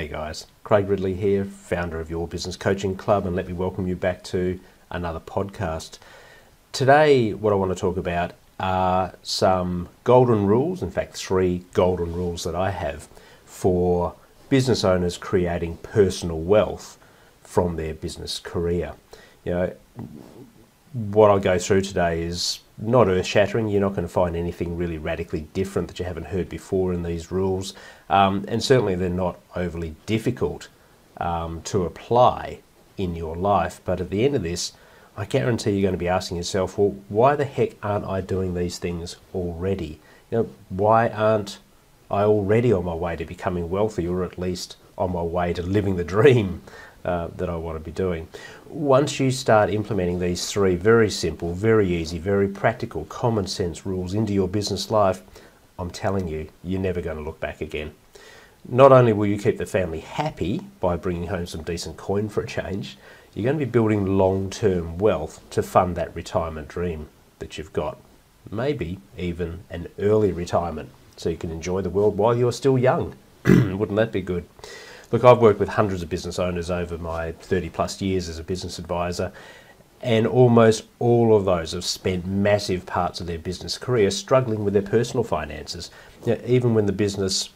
Hey guys, Craig Ridley here, founder of Your Business Coaching Club, and let me welcome you back to another podcast. Today, what I want to talk about are some golden rules, in fact 3 golden rules that I have for business owners creating personal wealth from their business career. What I'll go through today is not earth-shattering. You're not going to find anything really radically different that you haven't heard before in these rules, and certainly they're not overly difficult to apply in your life. But at the end of this, I guarantee you're going to be asking yourself, well, why the heck aren't I doing these things already? Why aren't I already on my way to becoming wealthy, or at least on my way to living the dream that I want to be doing? Once you start implementing these 3 very simple, very easy, very practical, common sense rules into your business life, I'm telling you, you're never going to look back again. Not only will you keep the family happy by bringing home some decent coin for a change, you're going to be building long-term wealth to fund that retirement dream that you've got.Maybe even an early retirement, so you can enjoy the world while you're still young. Wouldn't that be good? Look, I've worked with hundreds of business owners over my 30 plus years as a business advisor, and almost all of those have spent massive parts of their business career struggling with their personal finances. Even when the business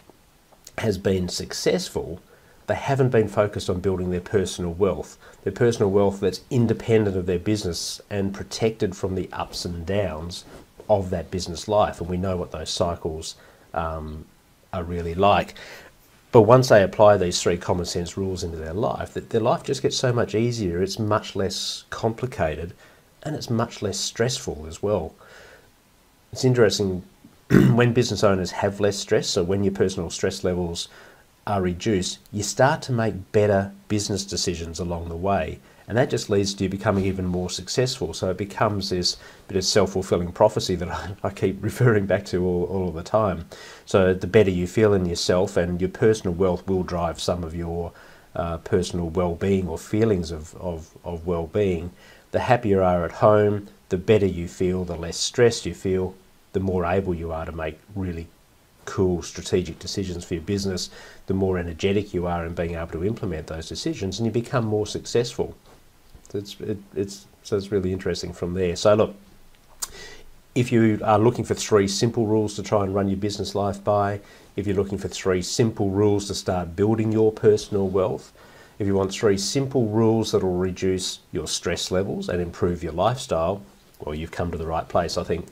has been successful, they haven't been focused on building their personal wealth that's independent of their business and protected from the ups and downs of that business life. And we know what those cycles are really like. But once they apply these 3 common sense rules into their life, their life just gets so much easier. It's much less complicated, and it's much less stressful as well. It's interesting, when business owners have less stress, so when your personal stress levels are reduced, you start to make better business decisions along the way. And that just leads to you becoming even more successful. So it becomes this bit of self-fulfilling prophecy that I keep referring back to all the time. So the better you feel in yourself, and your personal wealth will drive some of your personal well-being or feelings of well-being. The happier you are at home, the better you feel, the less stressed you feel, the more able you are to make really cool strategic decisions for your business, the more energetic you are in being able to implement those decisions, and you become more successful. So it's really interesting from there. So look, if you are looking for 3 simple rules to try and run your business life by, if you're looking for 3 simple rules to start building your personal wealth, if you want 3 simple rules that will reduce your stress levels and improve your lifestyle, well, you've come to the right place. I think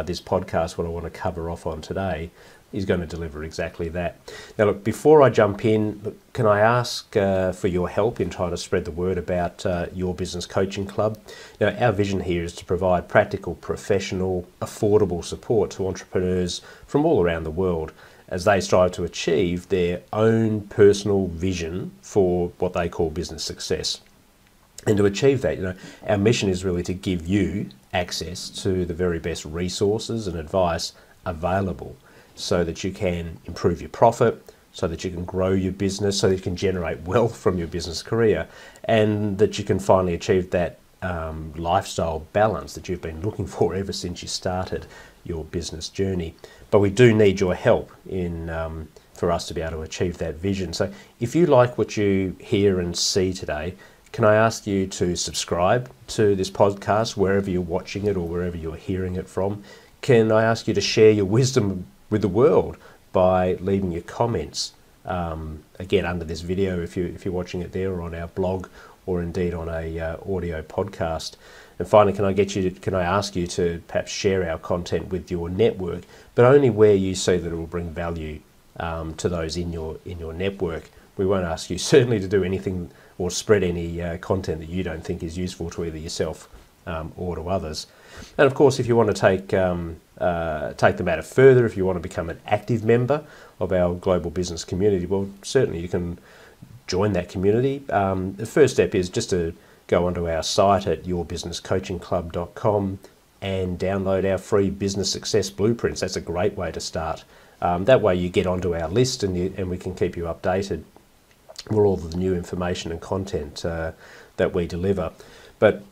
this podcast, what I want to cover off on today, is going to deliver exactly that. Now look, before I jump in, can I ask for your help in trying to spread the word about Your Business Coaching Club? Now, our vision here is to provide practical, professional, affordable support to entrepreneurs from all around the world as they strive to achieve their own personal vision for what they call business success. And to achieve that, our mission is really to give you access to the very best resources and advice available, so that you can improve your profit, so that you can grow your business, so that you can generate wealth from your business career, and that you can finally achieve that lifestyle balance that you've been looking for ever since you started your business journey. But we do need your help for us to be able to achieve that vision. So if you like what you hear and see today, can I ask you to subscribe to this podcast wherever you're watching it or wherever you're hearing it from? Can I ask you to share your wisdom with the world by leaving your comments, again, under this video if you're watching it there, or on our blog, or indeed on a audio podcast? And finally, can I ask you to perhaps share our content with your network, but only where you see that it will bring value to those in your network. We won't ask you certainly to do anything or spread any content that you don't think is useful to either yourself or to others. And of course, if you want to take the matter further, if you want to become an active member of our global business community, well, certainly you can join that community. The first step is just to go onto our site at yourbusinesscoachingclub.com and download our free business success blueprints. That's a great way to start. That way you get onto our list, and we can keep you updated with all of the new information and content that we deliver. But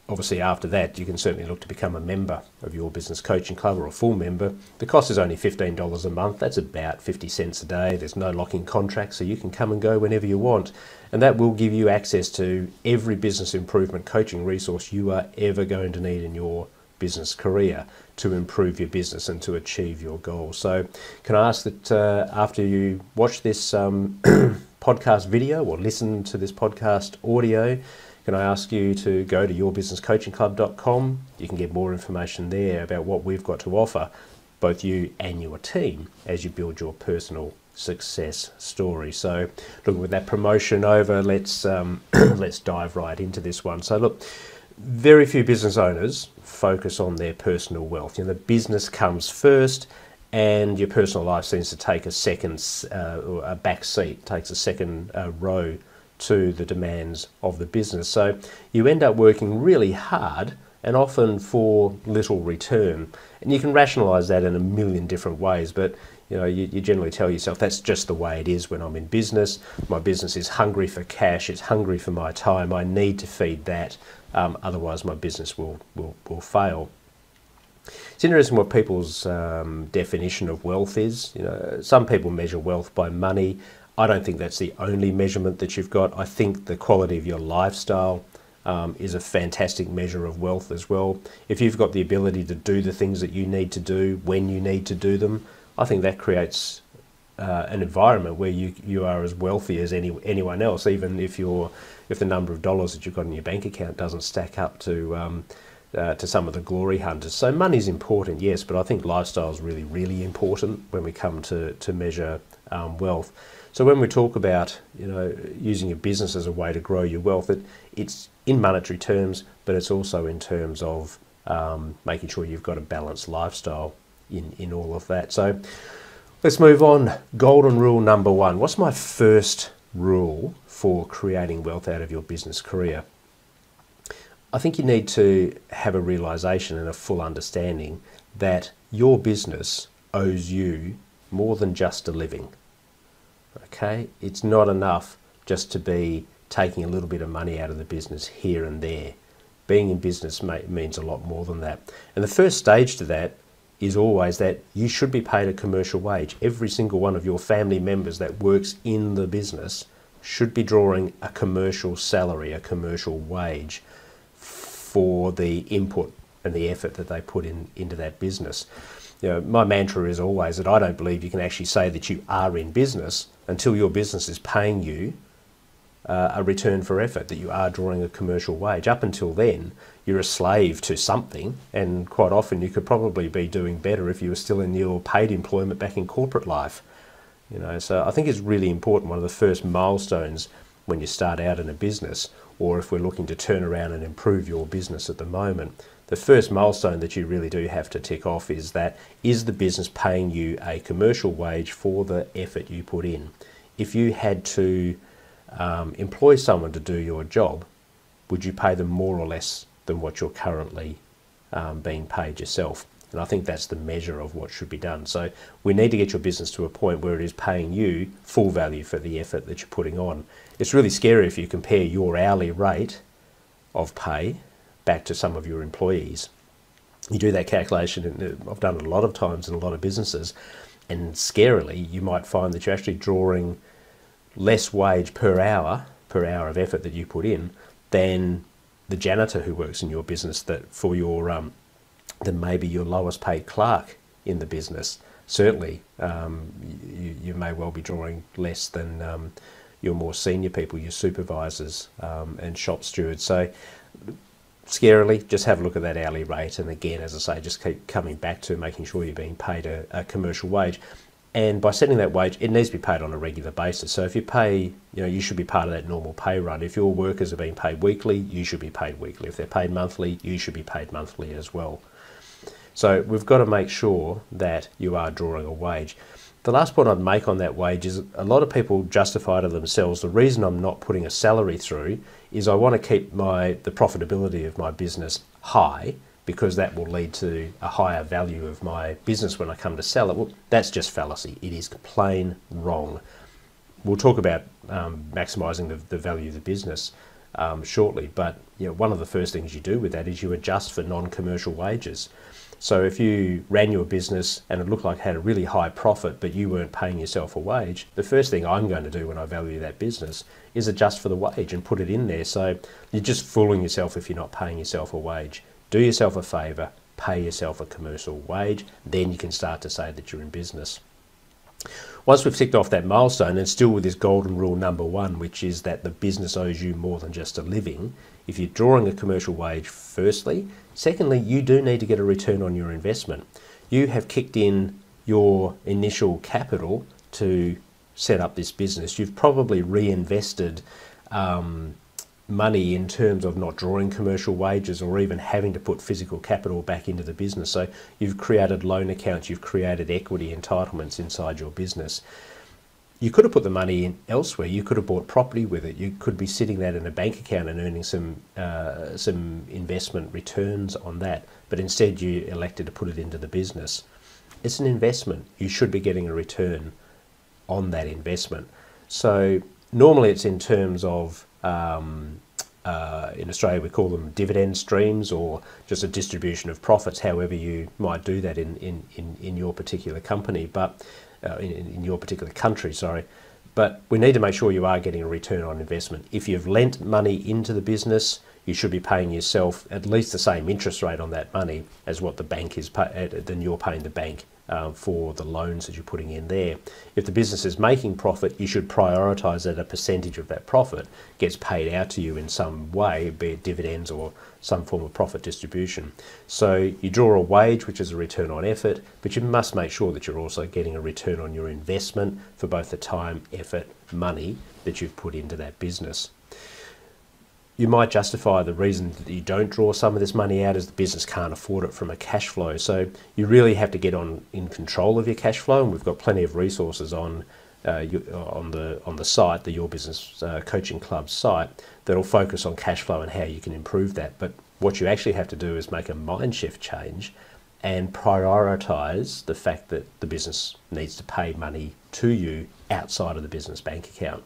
Obviously, after that, you can certainly look to become a member of your business coaching club or a full member. The cost is only $15 a month. That's about 50 cents a day. There's no lock-in contract, so you can come and go whenever you want. And that will give you access to every business improvement coaching resource you are ever going to need in your business career to improve your business and to achieve your goals. So can I ask that after you watch this podcast video or listen to this podcast audio, can I ask you to go to yourbusinesscoachingclub.com? You can get more information there about what we've got to offer, both you and your team, as you build your personal success story. So look, with that promotion over, let's dive right into this one. So look, very few business owners focus on their personal wealth. The business comes first, and your personal life seems to take a back seat, takes a second row to the demands of the business. So you end up working really hard and often for little return. And you can rationalize that in a million different ways, but you generally tell yourself that's just the way it is when I'm in business. My business is hungry for cash, it's hungry for my time, I need to feed that, otherwise my business will fail. It's interesting what people's definition of wealth is. Some people measure wealth by money. I don't think that's the only measurement that you've got. I think the quality of your lifestyle is a fantastic measure of wealth as well. If you've got the ability to do the things that you need to do when you need to do them, I think that creates an environment where you are as wealthy as anyone else, even if the number of dollars that you've got in your bank account doesn't stack up to some of the glory hunters. So money's important, yes, but I think lifestyle is really, really important when we come to measure wealth. So when we talk about using your business as a way to grow your wealth, it's in monetary terms, but it's also in terms of making sure you've got a balanced lifestyle in all of that. So let's move on. Golden rule number one. What's my first rule for creating wealth out of your business career? I think you need to have a realization and a full understanding that your business owes you more than just a living. Okay, it's not enough just to be taking a little bit of money out of the business here and there. Being in business means a lot more than that. And the first stage to that is always that you should be paid a commercial wage. Every single one of your family members that works in the business should be drawing a commercial salary, a commercial wage for the input and the effort that they put into that business. My mantra is always that I don't believe you can actually say that you are in business until your business is paying you a return for effort, that you are drawing a commercial wage. Up until then, you're a slave to something, and quite often you could probably be doing better if you were still in your paid employment back in corporate life. So I think it's really important. One of the first milestones when you start out in a business, or if we're looking to turn around and improve your business at the moment, the first milestone that you really do have to tick off is that, is the business paying you a commercial wage for the effort you put in? If you had to employ someone to do your job, would you pay them more or less than what you're currently being paid yourself? And I think that's the measure of what should be done. So we need to get your business to a point where it is paying you full value for the effort that you're putting on. It's really scary if you compare your hourly rate of pay back to some of your employees. You do that calculation, and I've done it a lot of times in a lot of businesses, and scarily you might find that you're actually drawing less wage per hour of effort that you put in than the janitor who works in your business, that for your than maybe your lowest paid clerk in the business. Certainly you may well be drawing less than your more senior people, your supervisors and shop stewards. So scarily, just have a look at that hourly rate, and again, as I say, just keep coming back to making sure you're being paid a commercial wage. And by setting that wage, it needs to be paid on a regular basis. So if you pay, you should be part of that normal pay run. If your workers are being paid weekly, you should be paid weekly. If they're paid monthly, you should be paid monthly as well. So we've got to make sure that you are drawing a wage. The last point I'd make on that wage is a lot of people justify to themselves, the reason I'm not putting a salary through is I want to keep the profitability of my business high, because that will lead to a higher value of my business when I come to sell it. Well, that's just fallacy. It is plain wrong. We'll talk about maximising the value of the business shortly. But one of the first things you do with that is you adjust for non-commercial wages. So if you ran your business and it looked like it had a really high profit, but you weren't paying yourself a wage, the first thing I'm going to do when I value that business is adjust for the wage and put it in there. So you're just fooling yourself if you're not paying yourself a wage. Do yourself a favour, pay yourself a commercial wage, then you can start to say that you're in business. Once we've ticked off that milestone, and still with this golden rule number one, which is that the business owes you more than just a living, if you're drawing a commercial wage firstly, secondly, you do need to get a return on your investment. You have kicked in your initial capital to set up this business. You've probably reinvested money in terms of not drawing commercial wages or even having to put physical capital back into the business. So you've created loan accounts, you've created equity entitlements inside your business. You could have put the money in elsewhere. You could have bought property with it. You could be sitting that in a bank account and earning some investment returns on that. But instead you elected to put it into the business. It's an investment. You should be getting a return on that investment. So normally it's in terms of in Australia we call them dividend streams, or just a distribution of profits, however you might do that in your particular company, but in your particular country, sorry. But we need to make sure you are getting a return on investment. If you've lent money into the business, you should be paying yourself at least the same interest rate on that money as what the bank is than you're paying the bank for the loans that you're putting in there. If the business is making profit, you should prioritise that a percentage of that profit gets paid out to you in some way, be it dividends or some form of profit distribution. So you draw a wage, which is a return on effort, but you must make sure that you're also getting a return on your investment for both the time, effort, money that you've put into that business. You might justify the reason that you don't draw some of this money out as the business can't afford it from a cash flow. So you really have to get in control of your cash flow, and we've got plenty of resources on the site, the Your Business Coaching Club site, that'll focus on cash flow and how you can improve that. But what you actually have to do is make a mind shift change and prioritise the fact that the business needs to pay money to you outside of the business bank account.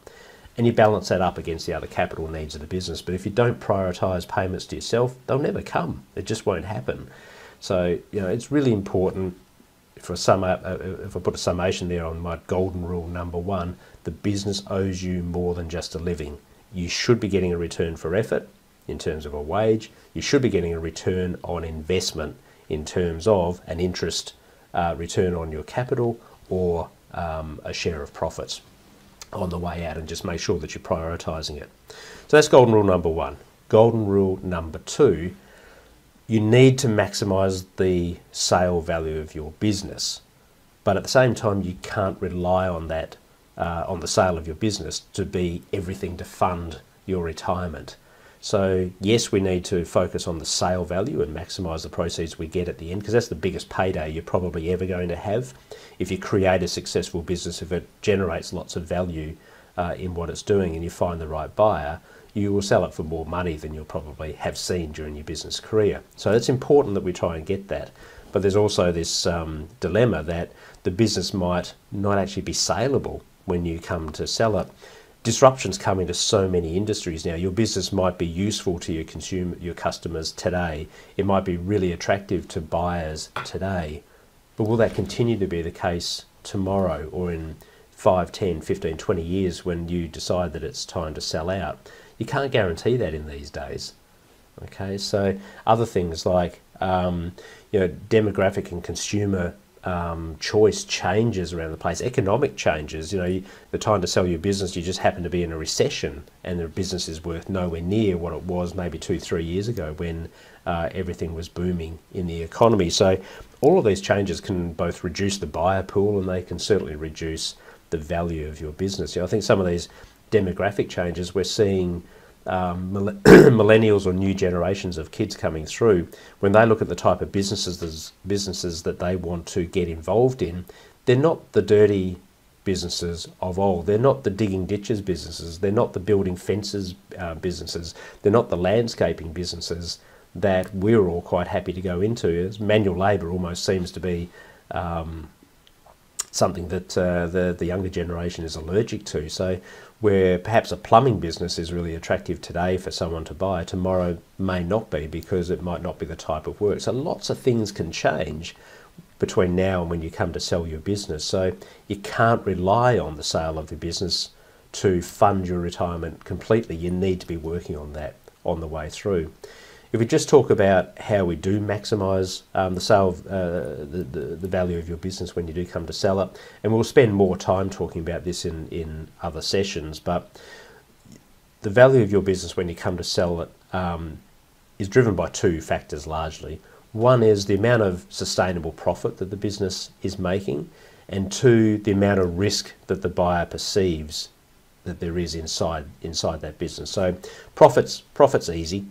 And you balance that up against the other capital needs of the business. But if you don't prioritise payments to yourself, they'll never come. It just won't happen. So, it's really important. If I put a summation there on my golden rule number one, the business owes you more than just a living. You should be getting a return for effort in terms of a wage. You should be getting a return on investment in terms of an interest return on your capital, or a share of profits on the way out, and just make sure that you're prioritising it. So that's golden rule number one. Golden rule number two, you need to maximise the sale value of your business, but at the same time you can't rely on that, on the sale of your business to be everything to fund your retirement. So yes, we need to focus on the sale value and maximise the proceeds we get at the end, because that's the biggest payday you're probably ever going to have. If you create a successful business, if it generates lots of value in what it's doing and you find the right buyer, you will sell it for more money than you'll probably have seen during your business career. So it's important that we try and get that. But there's also this dilemma that the business might not actually be saleable when you come to sell it. Disruptions come into so many industries now. Your business might be useful to your customers today. It might be really attractive to buyers today. But will that continue to be the case tomorrow, or in 5, 10, 15, 20 years when you decide that it's time to sell out? You can't guarantee that in these days. Okay, so other things like demographic and consumer choice changes around the place, economic changes. The time to sell your business, you just happen to be in a recession and the business is worth nowhere near what it was maybe 2-3 years ago when everything was booming in the economy. So all of these changes can both reduce the buyer pool and they can certainly reduce the value of your business. I think some of these demographic changes, we're seeing millennials or new generations of kids coming through, when they look at the type of businesses that they want to get involved in, they're not the dirty businesses of old. They're not the digging ditches businesses. They're not the building fences businesses. They're not the landscaping businesses that we're all quite happy to go into. Manual labour almost seems to be something that the younger generation is allergic to. So where perhaps a plumbing business is really attractive today for someone to buy, tomorrow may not be, because it might not be the type of work. So lots of things can change between now and when you come to sell your business. So you can't rely on the sale of your business to fund your retirement completely. You need to be working on that on the way through. If we just talk about how we do maximise the sale of the value of your business when you do come to sell it, and we'll spend more time talking about this in other sessions, but the value of your business when you come to sell it is driven by two factors largely. One is the amount of sustainable profit that the business is making, and two, the amount of risk that the buyer perceives that there is inside that business. So profit's easy.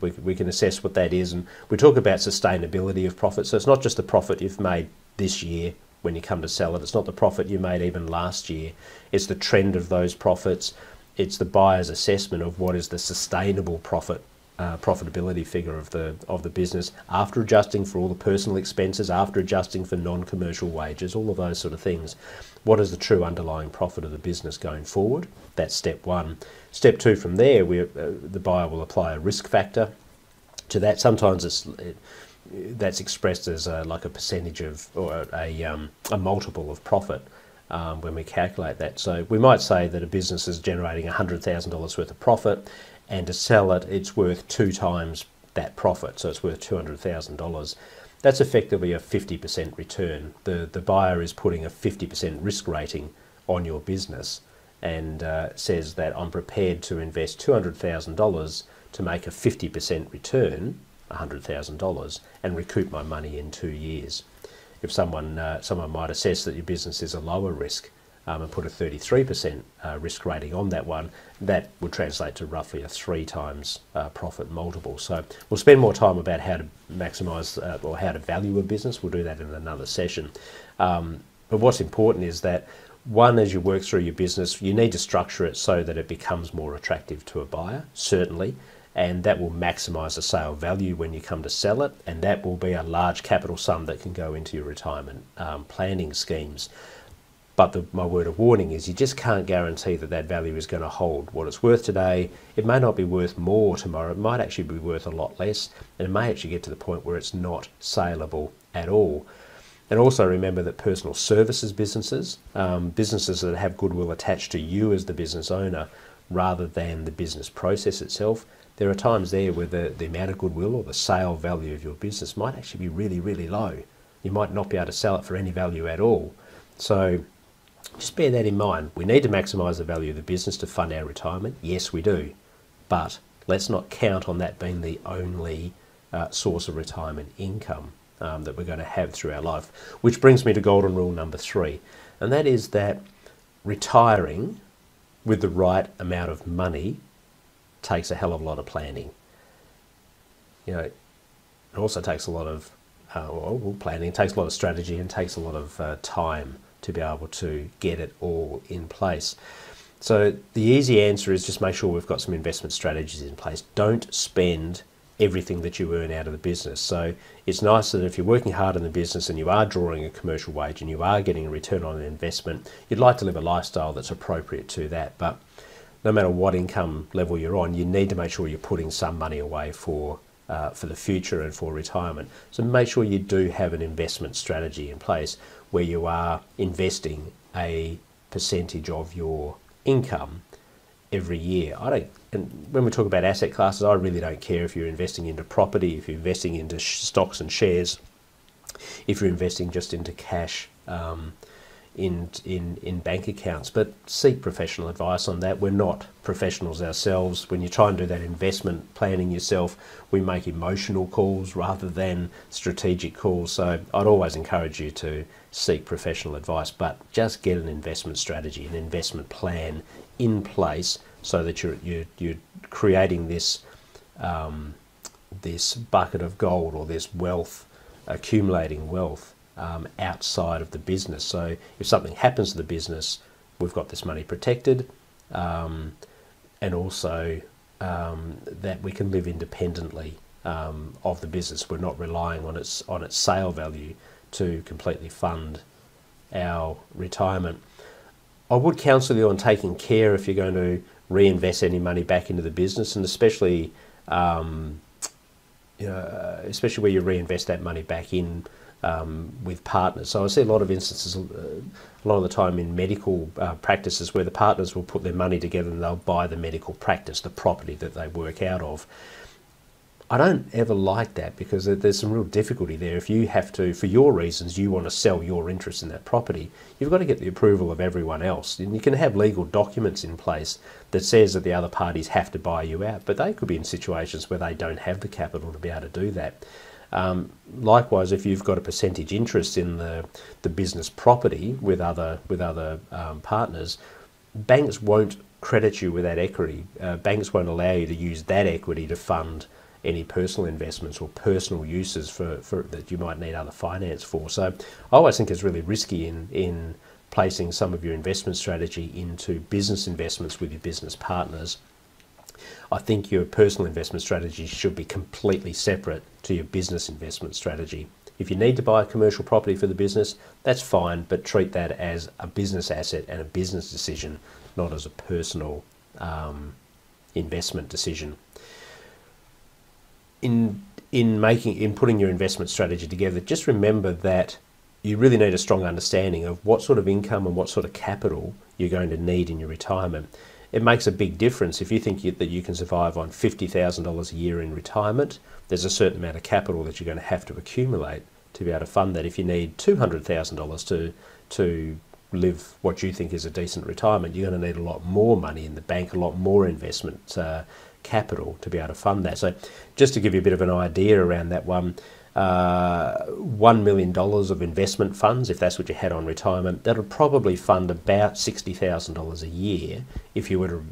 We can assess what that is, and we talk about sustainability of profit. So it's not just the profit you've made this year when you come to sell it. It's not the profit you made even last year. It's the trend of those profits. It's the buyer's assessment of what is the sustainable profitability figure of the business after adjusting for all the personal expenses, after adjusting for non-commercial wages, all of those sort of things. What is the true underlying profit of the business going forward? That's step one. Step two, from there, the buyer will apply a risk factor to that. Sometimes that's expressed as like a percentage of, or a multiple of profit when we calculate that. So we might say that a business is generating $100,000 worth of profit, and to sell it, it's worth 2 times that profit, so it's worth $200,000. That's effectively a 50% return. The buyer is putting a 50% risk rating on your business and says that I'm prepared to invest $200,000 to make a 50% return, $100,000, and recoup my money in 2 years. If someone might assess that your business is a lower risk and put a 33% risk rating on that one, that would translate to roughly a 3 times profit multiple. So we'll spend more time about how to maximise or how to value a business. We'll do that in another session. But what's important is that, one, as you work through your business, you need to structure it so that it becomes more attractive to a buyer, certainly, and that will maximise the sale value when you come to sell it, and that will be a large capital sum that can go into your retirement planning schemes. But my word of warning is you just can't guarantee that that value is going to hold what it's worth today. It may not be worth more tomorrow. It might actually be worth a lot less, and it may actually get to the point where it's not saleable at all. And also remember that personal services businesses, businesses that have goodwill attached to you as the business owner rather than the business process itself, there are times there where the amount of goodwill or the sale value of your business might actually be really, really low. You might not be able to sell it for any value at all. So just bear that in mind. We need to maximise the value of the business to fund our retirement. Yes, we do. But let's not count on that being the only source of retirement income that we're going to have through our life. Which brings me to golden rule number 3. And that is that retiring with the right amount of money takes a hell of a lot of planning. You know, it also takes a lot of planning. It takes a lot of strategy and takes a lot of time to be able to get it all in place. So the easy answer is just make sure we've got some investment strategies in place. Don't spend everything that you earn out of the business. So it's nice that if you're working hard in the business and you are drawing a commercial wage and you are getting a return on an investment, you'd like to live a lifestyle that's appropriate to that. But no matter what income level you're on, you need to make sure you're putting some money away for the future and for retirement. So make sure you do have an investment strategy in place where you are investing a percentage of your income every year. And when we talk about asset classes, I really don't care if you're investing into property, if you're investing into stocks and shares, if you're investing just into cash in bank accounts, but seek professional advice on that. We're not professionals ourselves. When you try and do that investment planning yourself, we make emotional calls rather than strategic calls. So I'd always encourage you to seek professional advice, but just get an investment strategy, an investment plan in place so that you're creating this this bucket of gold, or this wealth, accumulating wealth outside of the business. So if something happens to the business, we've got this money protected, and also that we can live independently of the business. We're not relying on its sale value to completely fund our retirement. I would counsel you on taking care if you're going to reinvest any money back into the business, and especially especially where you reinvest that money back in with partners. So I see a lot of instances, a lot of the time in medical practices, where the partners will put their money together and they'll buy the medical practice, the property that they work out of. I don't ever like that, because there's some real difficulty there. If you have to, for your reasons, you want to sell your interest in that property, you've got to get the approval of everyone else. And you can have legal documents in place that says that the other parties have to buy you out, but they could be in situations where they don't have the capital to be able to do that. Likewise, if you've got a percentage interest in the business property with other partners, banks won't credit you with that equity. Banks won't allow you to use that equity to fund any personal investments or personal uses for that you might need other finance for. So I always think it's really risky in placing some of your investment strategy into business investments with your business partners. I think your personal investment strategy should be completely separate to your business investment strategy. If you need to buy a commercial property for the business, that's fine, but treat that as a business asset and a business decision, not as a personal investment decision. In putting your investment strategy together, just remember that you really need a strong understanding of what sort of income and what sort of capital you're going to need in your retirement. It makes a big difference. If you think that you can survive on $50,000 a year in retirement, there's a certain amount of capital that you're going to have to accumulate to be able to fund that. If you need $200,000 to live what you think is a decent retirement, you're going to need a lot more money in the bank, a lot more investment capital to be able to fund that. So just to give you a bit of an idea around that one, $1 million of investment funds, if that's what you had on retirement, that'll probably fund about $60,000 a year if you were to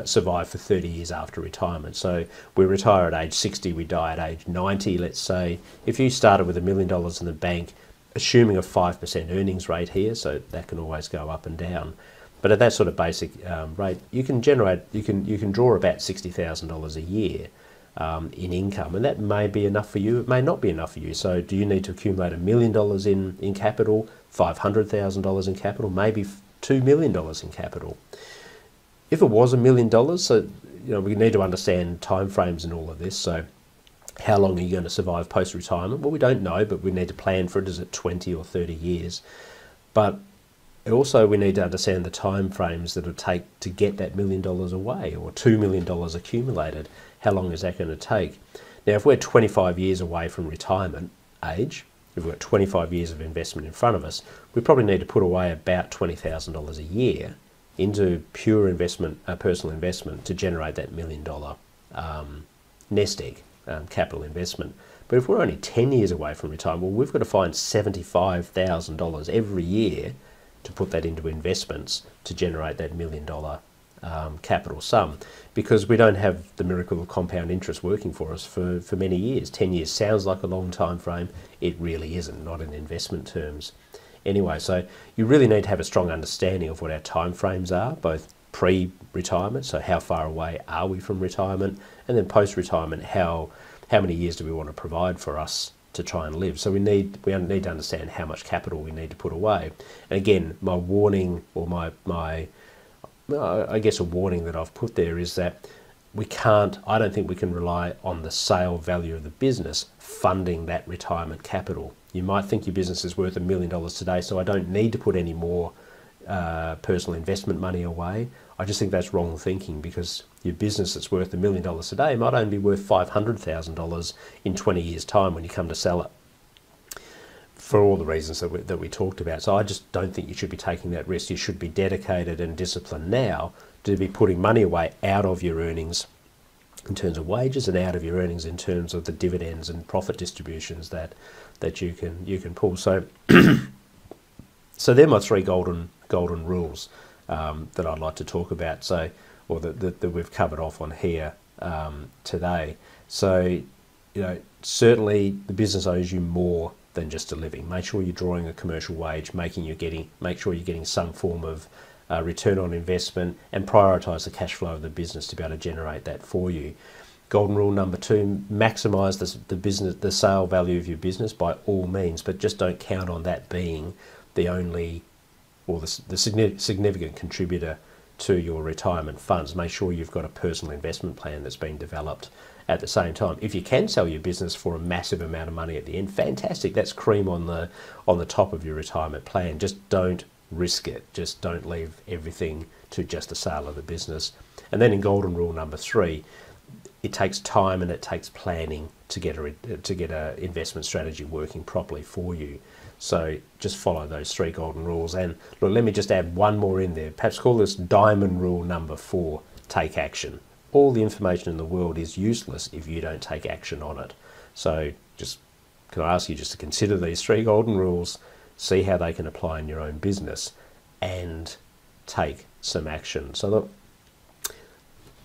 survive for 30 years after retirement. So we retire at age 60, we die at age 90, let's say. If you started with $1 million in the bank, assuming a 5% earnings rate here, so that can always go up and down, but at that sort of basic rate, you can draw about $60,000 a year in income, and that may be enough for you. It may not be enough for you. So do you need to accumulate $1 million in capital, $500,000 in capital, maybe $2 million in capital? If it was $1 million, so we need to understand timeframes and all of this. So how long are you going to survive post-retirement? Well, we don't know, but we need to plan for it. Is it 20 or 30 years? But also, we need to understand the time frames that it'll take to get that $1 million away, or $2 million accumulated. How long is that going to take? Now, if we're 25 years away from retirement age, if we've got 25 years of investment in front of us, we probably need to put away about $20,000 a year into pure investment, personal investment, to generate that $1 million nest egg capital investment. But if we're only 10 years away from retirement, well, we've got to find $75,000 every year to put that into investments to generate that $1 million capital sum, because we don't have the miracle of compound interest working for us for many years. 10 years sounds like a long time frame. It really isn't, not in investment terms. Anyway, so you really need to have a strong understanding of what our time frames are, both pre-retirement, so how far away are we from retirement, and then post-retirement, how many years do we want to provide for us to try and live. So we need to understand how much capital we need to put away. And again, my warning, or I guess a warning that I've put there, is that I don't think we can rely on the sale value of the business funding that retirement capital. You might think your business is worth $1 million today, so I don't need to put any more personal investment money away. I just think that's wrong thinking, because your business that's worth $1 million today might only be worth $500,000 in 20 years' time when you come to sell it, for all the reasons that we talked about. So I just don't think you should be taking that risk. You should be dedicated and disciplined now to be putting money away out of your earnings in terms of wages, and out of your earnings in terms of the dividends and profit distributions that you can pull. So so they're my three golden rules that I'd like to talk about. So, or that we've covered off on here today. So, certainly the business owes you more than just a living. Make sure you're drawing a commercial wage, make sure you're getting some form of return on investment, and prioritise the cash flow of the business to be able to generate that for you. Golden rule number 2: maximise the sale value of your business by all means, but just don't count on that being the only or the significant contributor to your retirement funds. Make sure you've got a personal investment plan that's been developed at the same time. If you can sell your business for a massive amount of money at the end, fantastic. That's cream on the top of your retirement plan. Just don't risk it. Just don't leave everything to just the sale of the business. And then in golden rule number 3, it takes time and it takes planning to get a investment strategy working properly for you. So just follow those 3 golden rules. And look, let me just add one more in there. Perhaps call this diamond rule number 4, take action. All the information in the world is useless if you don't take action on it. So just, can I ask you just to consider these 3 golden rules, see how they can apply in your own business, and take some action. So look,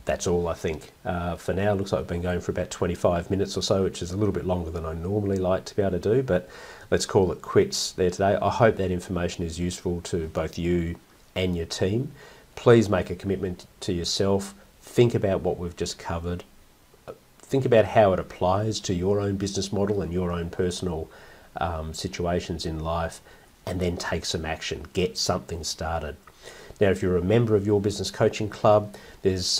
that's all I think for now. Looks like I've been going for about 25 minutes or so, which is a little bit longer than I normally like to be able to do, but let's call it quits there today. I hope that information is useful to both you and your team. Please make a commitment to yourself. Think about what we've just covered. Think about how it applies to your own business model and your own personal situations in life, and then take some action. Get something started. Now, if you're a member of Your Business Coaching Club, there's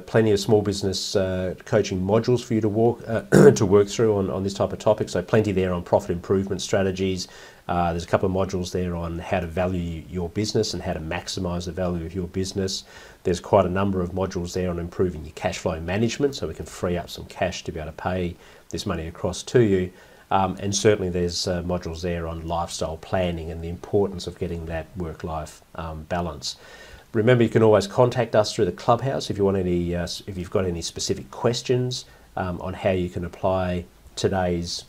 plenty of small business coaching modules for you to work through on this type of topic. So plenty there on profit improvement strategies. There's a couple of modules there on how to value your business and how to maximize the value of your business. There's quite a number of modules there on improving your cash flow management, so we can free up some cash to be able to pay this money across to you. And certainly there's modules there on lifestyle planning and the importance of getting that work-life balance. Remember, you can always contact us through the Clubhouse if you want any, if you've got any specific questions on how you can apply today's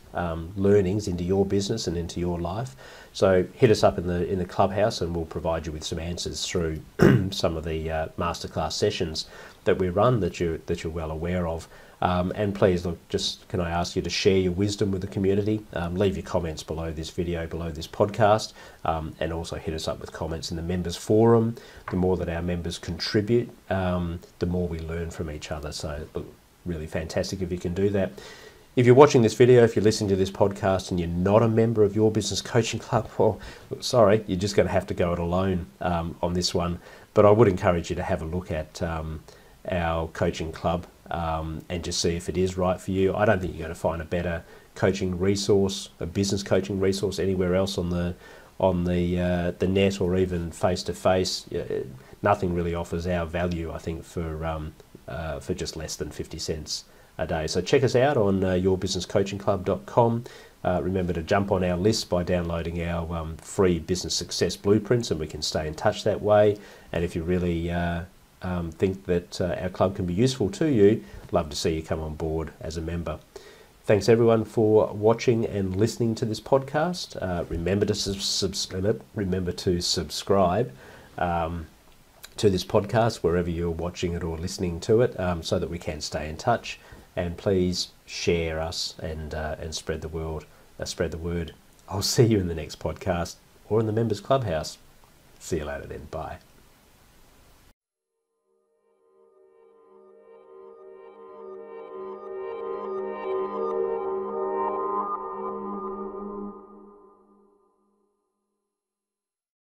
learnings into your business and into your life. So hit us up in the Clubhouse, and we'll provide you with some answers through some of the masterclass sessions that we run that you're well aware of. And please, look, just can I ask you to share your wisdom with the community? Leave your comments below this video, below this podcast, and also hit us up with comments in the members forum. The more that our members contribute, the more we learn from each other. So look, really fantastic if you can do that. If you're watching this video, if you're listening to this podcast and you're not a member of Your Business Coaching Club, well, sorry, you're just going to have to go it alone on this one. But I would encourage you to have a look at our coaching club and just see if it is right for you. I don't think you're going to find a better coaching resource, a business coaching resource anywhere else on the net or even face to face. Nothing really offers our value, I think, for just less than 50 cents a day. So check us out on yourbusinesscoachingclub.com. Remember to jump on our list by downloading our free business success blueprints, and we can stay in touch that way. And if you really think that our club can be useful to you, love to see you come on board as a member. Thanks everyone for watching and listening to this podcast. Remember to subscribe to this podcast wherever you're watching it or listening to it, so that we can stay in touch. And please share us and spread the word. I'll see you in the next podcast or in the members clubhouse. See you later then. Bye.